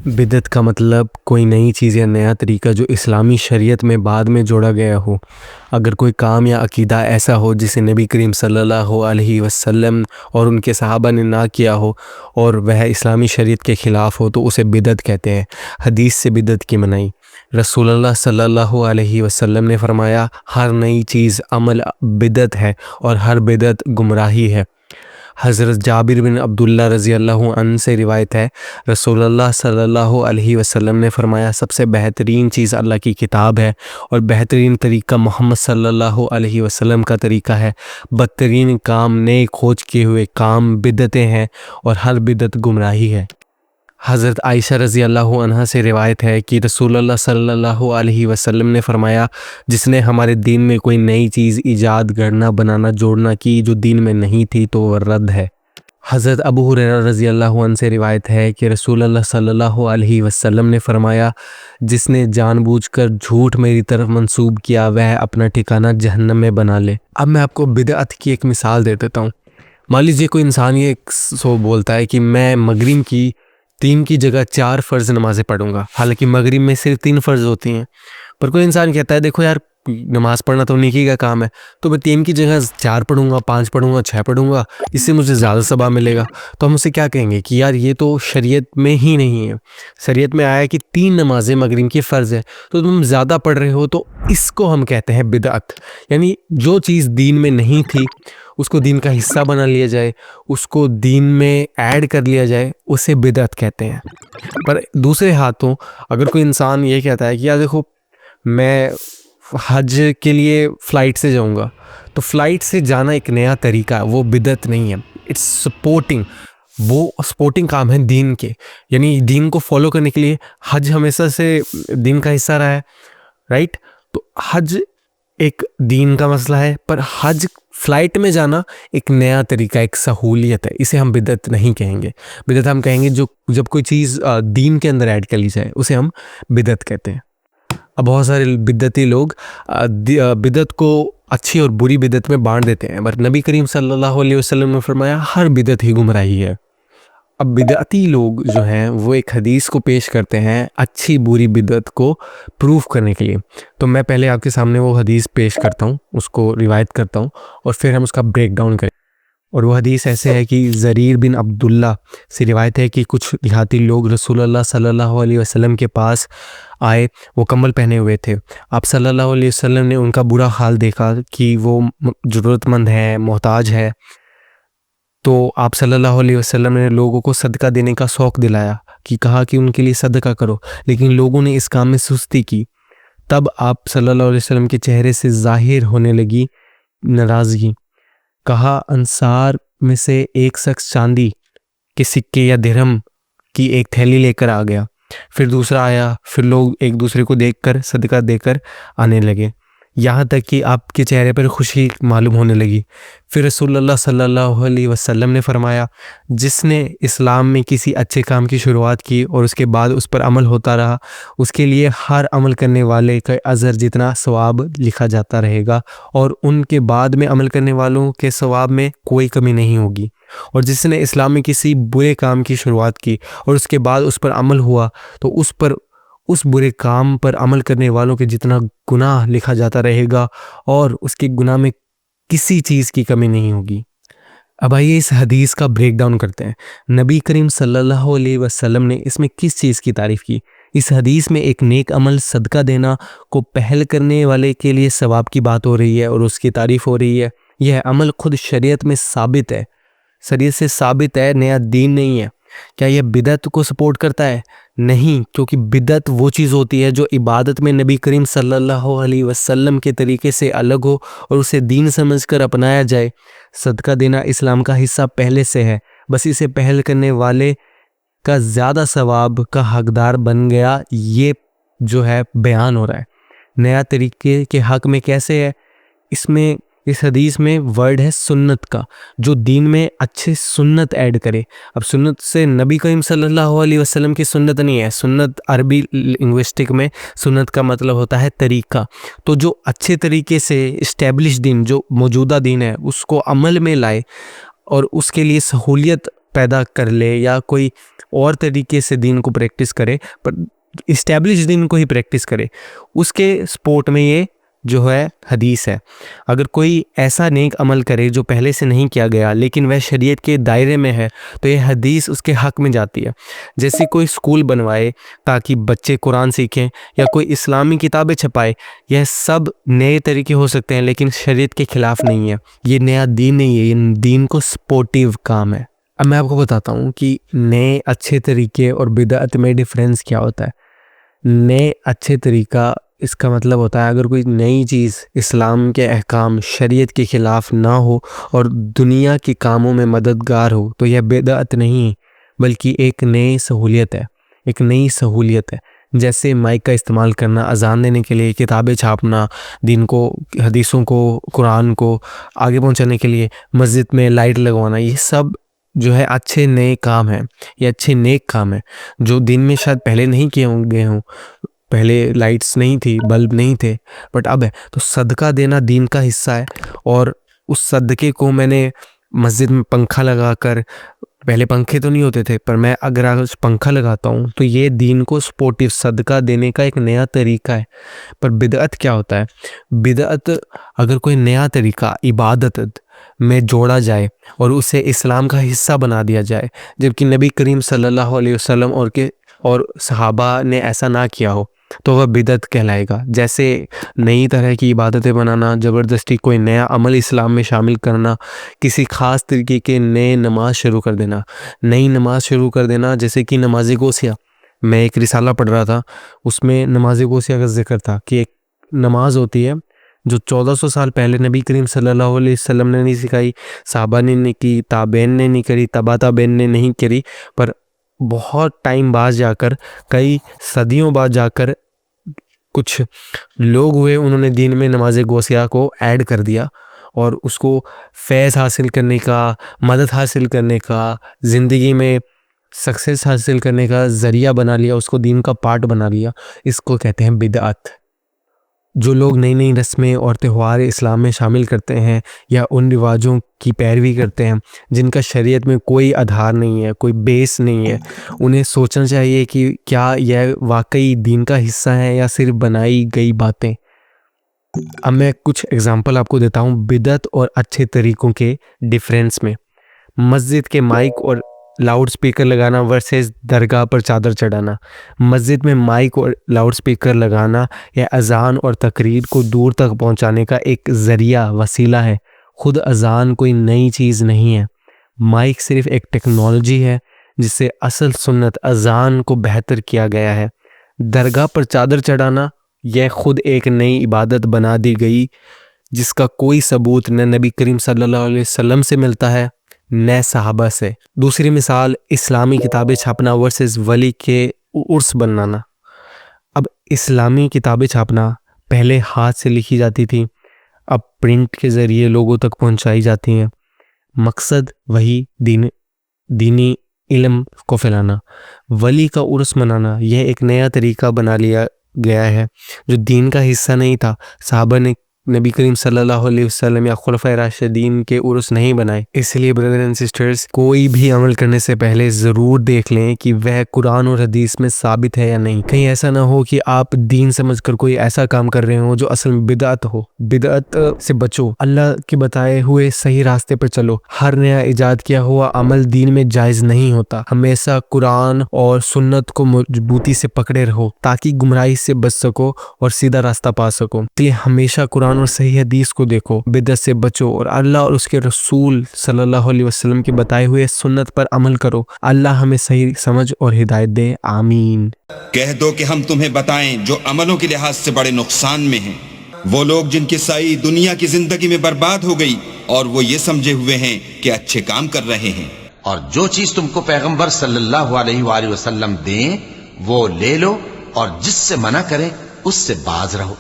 بدعت کا مطلب کوئی نئی چیز یا نیا طریقہ جو اسلامی شریعت میں بعد میں جوڑا گیا ہو۔ اگر کوئی کام یا عقیدہ ایسا ہو جسے نبی کریم صلی اللہ علیہ وسلم اور ان کے صحابہ نے نہ کیا ہو اور وہ اسلامی شریعت کے خلاف ہو تو اسے بدعت کہتے ہیں۔ حدیث سے بدعت کی منائی۔ رسول اللہ صلی اللہ علیہ وسلم نے فرمایا، ہر نئی چیز عمل بدعت ہے اور ہر بدعت گمراہی ہے۔ حضرت جابر بن عبداللہ رضی اللہ عنہ سے روایت ہے، رسول اللہ صلی اللہ علیہ وسلم نے فرمایا، سب سے بہترین چیز اللہ کی کتاب ہے اور بہترین طریقہ محمد صلی اللہ علیہ وسلم کا طریقہ ہے۔ بدترین کام نئے کھوج کیے ہوئے کام بدعتیں ہیں اور ہر بدعت گمراہی ہے۔ حضرت عائشہ رضی اللہ عنہا سے روایت ہے کہ رسول اللہ صلی اللہ علیہ وسلم نے فرمایا، جس نے ہمارے دین میں کوئی نئی چیز ایجاد کرنا، بنانا، جوڑنا کی جو دین میں نہیں تھی تو وہ رد ہے۔ حضرت ابو ہریرہ رضی اللہ عنہ سے روایت ہے کہ رسول اللہ صلی اللہ علیہ وسلم نے فرمایا، جس نے جان بوجھ کر جھوٹ میری طرف منسوب کیا وہ اپنا ٹھکانہ جہنم میں بنا لے۔ اب میں آپ کو بدعت کی ایک مثال دے دیتا ہوں۔ مان لیجیے کوئی انسان یہ بولتا ہے کہ میں مغرب کی 3 کی جگہ 4 فرض نمازیں پڑھوں گا، حالانکہ مغرب میں صرف 3 فرض ہوتی ہیں۔ پر کوئی انسان کہتا ہے دیکھو یار، نماز پڑھنا تو نیکی کا کام ہے، تو میں 3 کی جگہ 4 پڑھوں گا، 5 پڑھوں گا، 6 پڑھوں گا، اس سے مجھے زیادہ ثواب ملے گا۔ تو ہم اسے کیا کہیں گے کہ یار یہ تو شریعت میں ہی نہیں ہے۔ شریعت میں آیا ہے کہ 3 نمازیں مغرب کی فرض ہے، تو تم زیادہ پڑھ رہے ہو، تو اس کو ہم کہتے ہیں بدعت۔ یعنی جو چیز دین میں نہیں تھی اس کو دین کا حصہ بنا لیا جائے، اس کو دین میں ایڈ کر لیا جائے، اسے بدعت کہتے ہیں۔ پر دوسرے ہاتھوں اگر کوئی انسان یہ کہتا ہے کہ یار دیکھو میں حج کے لیے فلائٹ سے جاؤں گا، تو فلائٹ سے جانا ایک نیا طریقہ ہے، وہ بدعت نہیں ہے، اٹس سپورٹنگ، وہ سپورٹنگ کام ہے دین کے۔ یعنی دین کو فالو کرنے کے لیے حج ہمیشہ سے دین کا حصہ رہا ہے، رائٹ؟ تو حج ایک دین کا مسئلہ ہے، پر حج فلائٹ میں جانا ایک نیا طریقہ، ایک سہولیت ہے، اسے ہم بدعت نہیں کہیں گے۔ بدعت ہم کہیں گے جب کوئی چیز دین کے اندر ایڈ کر لی جائے، اسے ہم بدعت کہتے ہیں۔ اب بہت سارے بدعتی لوگ بدعت کو اچھی اور بری بدعت میں بانٹ دیتے ہیں، پر نبی کریم صلی اللہ علیہ وسلم نے فرمایا ہر بدعت ہی گمراہی ہے۔ اب بدعتی لوگ جو ہیں وہ ایک حدیث کو پیش کرتے ہیں اچھی بری بدعت کو پروف کرنے کے لیے۔ تو میں پہلے آپ کے سامنے وہ حدیث پیش کرتا ہوں، اس کو روایت کرتا ہوں اور پھر ہم اس کا بریک ڈاؤن کریں۔ اور وہ حدیث ایسے ہے کہ زریر بن عبداللہ سے روایت ہے کہ کچھ دیہاتی لوگ رسول اللہ صلی اللہ علیہ وسلم کے پاس آئے، وہ کمبل پہنے ہوئے تھے۔ آپ صلی اللہ علیہ وسلم نے ان کا برا حال دیکھا کہ وہ ضرورت مند ہے، محتاج ہے، تو آپ صلی اللہ علیہ وسلم نے لوگوں کو صدقہ دینے کا شوق دلایا، کہ کہا کہ ان کے لیے صدقہ کرو، لیکن لوگوں نے اس کام میں سستی کی۔ تب آپ صلی اللہ علیہ وسلم کے چہرے سے ظاہر ہونے لگی ناراضگی۔ کہا، انصار میں سے ایک شخص چاندی کے سکے یا درہم کی ایک تھیلی لے کر آ گیا، پھر دوسرا آیا، پھر لوگ ایک دوسرے کو دیکھ کر صدقہ دے کر آنے لگے، یہاں تک کہ آپ کے چہرے پر خوشی معلوم ہونے لگی۔ پھر رسول اللہ صلی اللہ علیہ وسلم نے فرمایا، جس نے اسلام میں کسی اچھے کام کی شروعات کی اور اس کے بعد اس پر عمل ہوتا رہا، اس کے لیے ہر عمل کرنے والے کا اجر جتنا ثواب لکھا جاتا رہے گا، اور ان کے بعد میں عمل کرنے والوں کے ثواب میں کوئی کمی نہیں ہوگی۔ اور جس نے اسلام میں کسی برے کام کی شروعات کی اور اس کے بعد اس پر عمل ہوا، تو اس برے کام پر عمل کرنے والوں کے جتنا گناہ لکھا جاتا رہے گا، اور اس کے گناہ میں کسی چیز کی کمی نہیں ہوگی۔ اب آئیے اس حدیث کا بریک ڈاؤن کرتے ہیں۔ نبی کریم صلی اللہ علیہ وسلم نے اس میں کس چیز کی تعریف کی؟ اس حدیث میں ایک نیک عمل صدقہ دینا کو پہل کرنے والے کے لیے ثواب کی بات ہو رہی ہے اور اس کی تعریف ہو رہی ہے۔ یہ عمل خود شریعت میں ثابت ہے، شریعت سے ثابت ہے، نیا دین نہیں ہے۔ کیا یہ بدعت کو سپورٹ کرتا ہے؟ نہیں، کیونکہ بدعت وہ چیز ہوتی ہے جو عبادت میں نبی کریم صلی اللہ علیہ وسلم کے طریقے سے الگ ہو اور اسے دین سمجھ کر اپنایا جائے۔ صدقہ دینا اسلام کا حصہ پہلے سے ہے، بس اسے پہل کرنے والے کا زیادہ ثواب کا حقدار بن گیا، یہ جو ہے بیان ہو رہا ہے۔ نیا طریقے کے حق میں کیسے ہے؟ اس حدیث میں ورڈ ہے سنت کا، جو دین میں اچھے سنت ایڈ کرے۔ اب سنت سے نبی کریم صلی اللہ علیہ وسلم کی سنت نہیں ہے، سنت عربی لنگوسٹک میں سنت کا مطلب ہوتا ہے طریقہ۔ تو جو اچھے طریقے سے اسٹیبلش دین، جو موجودہ دین ہے، اس کو عمل میں لائے اور اس کے لیے سہولیت پیدا کر لے، یا کوئی اور طریقے سے دین کو پریکٹس کرے پر اسٹیبلش دین کو ہی پریکٹس کرے، اس کے سپورٹ میں یہ جو ہے حدیث ہے۔ اگر کوئی ایسا نیک عمل کرے جو پہلے سے نہیں کیا گیا لیکن وہ شریعت کے دائرے میں ہے تو یہ حدیث اس کے حق میں جاتی ہے۔ جیسے کوئی اسکول بنوائے تاکہ بچے قرآن سیکھیں، یا کوئی اسلامی کتابیں چھپائے، یہ سب نئے طریقے ہو سکتے ہیں لیکن شریعت کے خلاف نہیں ہے، یہ نیا دین نہیں ہے، یہ دین کو سپورٹیو کام ہے۔ اب میں آپ کو بتاتا ہوں کہ نئے اچھے طریقے اور بدعت میں ڈفرینس کیا ہوتا ہے۔ نئے اچھے طریقہ اس کا مطلب ہوتا ہے اگر کوئی نئی چیز اسلام کے احکام شریعت کے خلاف نہ ہو اور دنیا کے کاموں میں مددگار ہو تو یہ بدعت نہیں بلکہ ایک نئی سہولیت ہے، ایک نئی سہولیت ہے۔ جیسے مائک کا استعمال کرنا اذان دینے کے لیے، کتابیں چھاپنا دین کو، حدیثوں کو، قرآن کو آگے پہنچانے کے لیے، مسجد میں لائٹ لگوانا، یہ سب جو ہے اچھے نئے کام ہیں، یہ اچھے نیک کام ہیں جو دین میں شاید پہلے نہیں کیے گئے ہوں۔ پہلے لائٹس نہیں تھی، بلب نہیں تھے، بٹ اب ہے۔ تو صدقہ دینا دین کا حصہ ہے، اور اس صدقے کو میں نے مسجد میں پنکھا لگا کر، پہلے پنکھے تو نہیں ہوتے تھے پر میں اگر آج پنکھا لگاتا ہوں تو یہ دین کو سپورٹیو صدقہ دینے کا ایک نیا طریقہ ہے۔ پر بدعت کیا ہوتا ہے؟ بدعت اگر کوئی نیا طریقہ عبادت میں جوڑا جائے اور اسے اسلام کا حصہ بنا دیا جائے جبکہ نبی کریم صلی اللہ علیہ وسلم اور صحابہ نے ایسا نہ کیا ہو تو وہ بدعت کہلائے گا۔ جیسے نئی طرح کی عبادتیں بنانا، زبردستی کوئی نیا عمل اسلام میں شامل کرنا، کسی خاص طریقے کے نئے نماز شروع کر دینا، نئی نماز شروع کر دینا، جیسے کہ نماز غوثیہ۔ میں ایک رسالہ پڑھ رہا تھا، اس میں نماز غوثیہ کا ذکر تھا کہ ایک نماز ہوتی ہے جو 1400 سال پہلے نبی کریم صلی اللہ علیہ وسلم نے نہیں سکھائی، صحابہ نے نہیں کی، تابعین نے نہیں کری، تبع تابعین نے نہیں کری، پر بہت ٹائم بعد جا کر، کئی صدیوں بعد جا کر کچھ لوگ ہوئے، انہوں نے دین میں نماز غوثیہ کو ایڈ کر دیا اور اس کو فیض حاصل کرنے کا، مدد حاصل کرنے کا، زندگی میں سکسیس حاصل کرنے کا ذریعہ بنا لیا، اس کو دین کا پارٹ بنا لیا۔ اس کو کہتے ہیں بدعت۔ جو لوگ نئی نئی رسمیں اور تہوار اسلام میں شامل کرتے ہیں یا ان رواجوں کی پیروی کرتے ہیں جن کا شریعت میں کوئی آدھار نہیں ہے، کوئی بیس نہیں ہے، انہیں سوچنا چاہیے کہ کیا یہ واقعی دین کا حصہ ہے یا صرف بنائی گئی باتیں۔ اب میں کچھ اگزامپل آپ کو دیتا ہوں بدعت اور اچھے طریقوں کے ڈیفرنس میں۔ مسجد کے مائک اور لاؤڈ سپیکر لگانا ورسز درگاہ پر چادر چڑھانا۔ مسجد میں مائک اور لاؤڈ سپیکر لگانا یا اذان اور تقریر کو دور تک پہنچانے کا ایک ذریعہ، وسیلہ ہے۔ خود اذان کوئی نئی چیز نہیں ہے، مائک صرف ایک ٹیکنالوجی ہے جس سے اصل سنت اذان کو بہتر کیا گیا ہے۔ درگاہ پر چادر چڑھانا یہ خود ایک نئی عبادت بنا دی گئی جس کا کوئی ثبوت نہ نبی کریم صلی اللہ علیہ وسلم سے ملتا ہے نہ صحابہ سے۔ دوسری مثال اسلامی کتابیں چھاپنا ورسز ولی کے عرس بنانا۔ اب اسلامی کتابیں چھاپنا پہلے ہاتھ سے لکھی جاتی تھی، اب پرنٹ کے ذریعے لوگوں تک پہنچائی جاتی ہیں، مقصد وہی دینی علم کو پھیلانا۔ ولی کا عرس منانا یہ ایک نیا طریقہ بنا لیا گیا ہے جو دین کا حصہ نہیں تھا۔ صحابہ نے نبی کریم صلی اللہ علیہ وسلم یا خلفائے راشدین کے عرس نہیں بنائے۔ اس لیے برادر اینڈ سسٹرز، کوئی بھی عمل کرنے سے پہلے ضرور دیکھ لیں کہ وہ قرآن اور حدیث میں ثابت ہے یا نہیں۔ کہیں ایسا نہ ہو کہ آپ دین سمجھ کر کوئی ایسا کام کر رہے ہوں جو اصل میں بدعت ہو۔ بدعت سے بچو، اللہ کے بتائے ہوئے صحیح راستے پر چلو۔ ہر نیا ایجاد کیا ہوا عمل دین میں جائز نہیں ہوتا۔ ہمیشہ قرآن اور سنت کو مضبوطی سے پکڑے رہو تاکہ گمراہی سے بچ سکو اور سیدھا راستہ پا سکو۔ اس لیے ہمیشہ قرآن اور صحیح حدیث کو دیکھو، بدعت سے بچو اور اللہ اور اس کے رسول صلی اللہ علیہ وسلم کے بتائے ہوئے سنت پر عمل کرو۔ اللہ ہمیں صحیح سمجھ اور ہدایت دے، آمین۔ کہہ دو کہ ہم تمہیں بتائیں جو عملوں کے لحاظ سے بڑے نقصان میں ہیں، وہ لوگ جن کی ساری دنیا کی زندگی میں برباد ہو گئی اور وہ یہ سمجھے ہوئے ہیں کہ اچھے کام کر رہے ہیں۔ اور جو چیز تم کو پیغمبر صلی اللہ علیہ وآلہ وسلم دیں وہ لے لو، اور جس سے منع کریں اس سے باز رہو۔